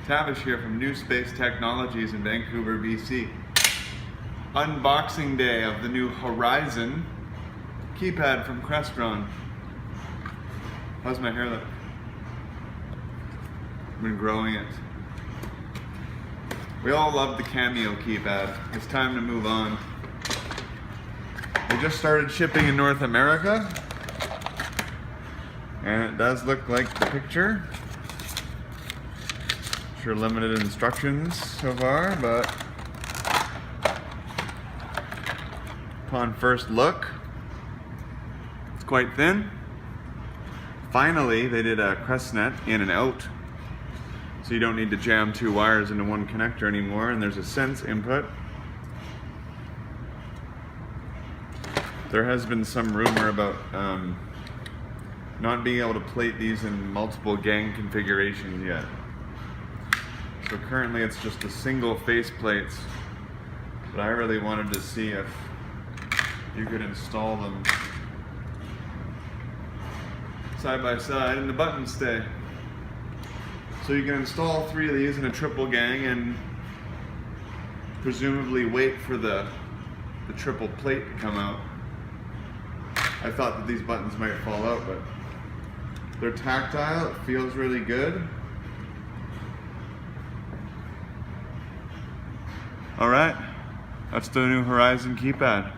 Tavish here from New Space Technologies in Vancouver, BC. Unboxing day of the new Horizon keypad from Crestron. How's my hair look? I've been growing it. We all love the Cameo keypad. It's time to move on. They just started shipping in North America, and it does look like the picture. Sure, limited instructions so far, but upon first look, it's quite thin. Finally, they did a Crestron in and out, so you don't need to jam two wires into one connector anymore, and there's a sense input. There has been some rumor about not being able to plate these in multiple gang configurations yet. So currently it's just a single faceplates, but I really wanted to see if you could install them side by side and the buttons stay. So you can install 3 of these in a triple gang and presumably wait for the triple plate to come out. I thought that these buttons might fall out, but they're tactile, it feels really good. Alright, that's the new Horizon keypad.